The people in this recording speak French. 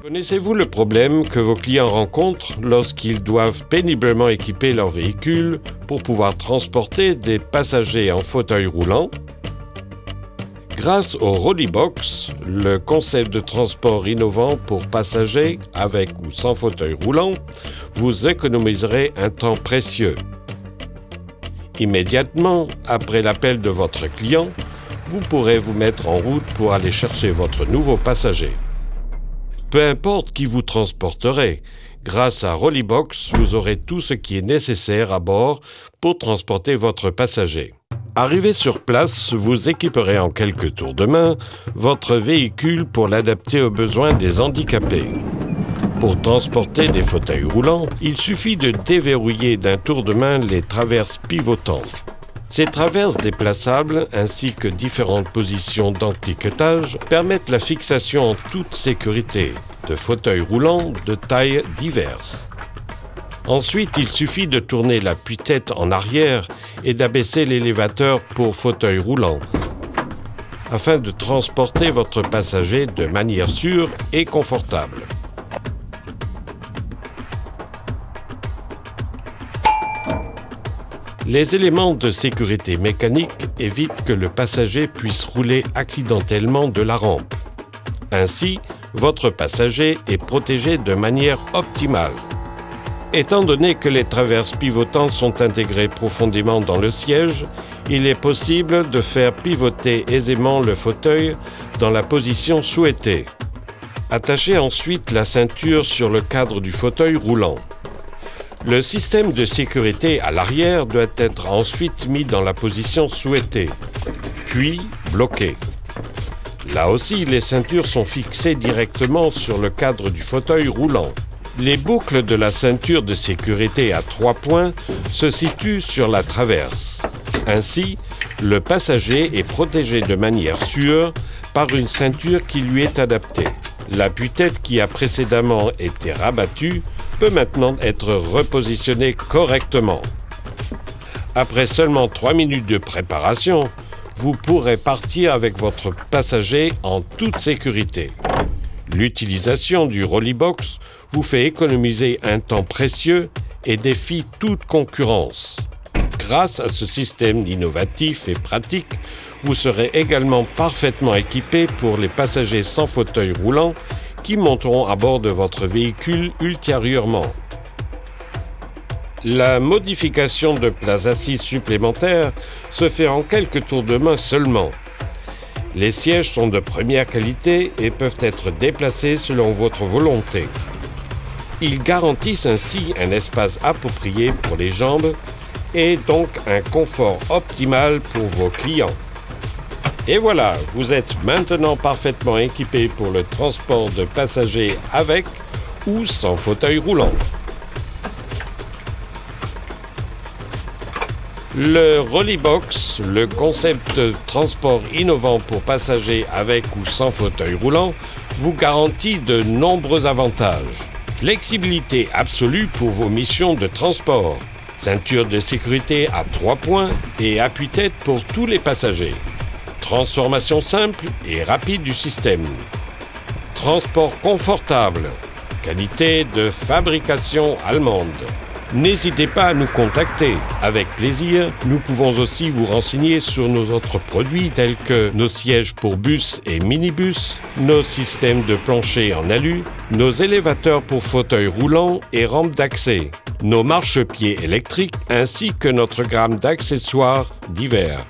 Connaissez-vous le problème que vos clients rencontrent lorsqu'ils doivent péniblement équiper leur véhicule pour pouvoir transporter des passagers en fauteuil roulant? Grâce au Rollybox, le concept de transport innovant pour passagers avec ou sans fauteuil roulant, vous économiserez un temps précieux. Immédiatement après l'appel de votre client, vous pourrez vous mettre en route pour aller chercher votre nouveau passager. Peu importe qui vous transporterez, grâce à Rollybox, vous aurez tout ce qui est nécessaire à bord pour transporter votre passager. Arrivé sur place, vous équiperez en quelques tours de main votre véhicule pour l'adapter aux besoins des handicapés. Pour transporter des fauteuils roulants, il suffit de déverrouiller d'un tour de main les traverses pivotantes. Ces traverses déplaçables ainsi que différentes positions d'encliquetage permettent la fixation en toute sécurité de fauteuils roulants de tailles diverses. Ensuite, il suffit de tourner l'appui-tête en arrière et d'abaisser l'élévateur pour fauteuil roulant afin de transporter votre passager de manière sûre et confortable. Les éléments de sécurité mécanique évitent que le passager puisse rouler accidentellement de la rampe. Ainsi, votre passager est protégé de manière optimale. Étant donné que les traverses pivotantes sont intégrées profondément dans le siège, il est possible de faire pivoter aisément le fauteuil dans la position souhaitée. Attachez ensuite la ceinture sur le cadre du fauteuil roulant. Le système de sécurité à l'arrière doit être ensuite mis dans la position souhaitée, puis bloqué. Là aussi, les ceintures sont fixées directement sur le cadre du fauteuil roulant. Les boucles de la ceinture de sécurité à 3 points se situent sur la traverse. Ainsi, le passager est protégé de manière sûre par une ceinture qui lui est adaptée. L'appui-tête qui a précédemment été rabattu peut maintenant être repositionné correctement. Après seulement 3 minutes de préparation, vous pourrez partir avec votre passager en toute sécurité. L'utilisation du Rollybox vous fait économiser un temps précieux et défie toute concurrence. Grâce à ce système innovatif et pratique, vous serez également parfaitement équipé pour les passagers sans fauteuil roulant qui monteront à bord de votre véhicule ultérieurement. La modification de places assises supplémentaires se fait en quelques tours de main seulement. Les sièges sont de première qualité et peuvent être déplacés selon votre volonté. Ils garantissent ainsi un espace approprié pour les jambes et donc un confort optimal pour vos clients. Et voilà, vous êtes maintenant parfaitement équipé pour le transport de passagers avec ou sans fauteuil roulant. Le Rollybox, le concept de transport innovant pour passagers avec ou sans fauteuil roulant, vous garantit de nombreux avantages. Flexibilité absolue pour vos missions de transport, ceinture de sécurité à 3 points et appui-tête pour tous les passagers. Transformation simple et rapide du système. Transport confortable. Qualité de fabrication allemande. N'hésitez pas à nous contacter. Avec plaisir, nous pouvons aussi vous renseigner sur nos autres produits tels que nos sièges pour bus et minibus, nos systèmes de plancher en alu, nos élévateurs pour fauteuils roulants et rampes d'accès, nos marchepieds électriques ainsi que notre gamme d'accessoires divers.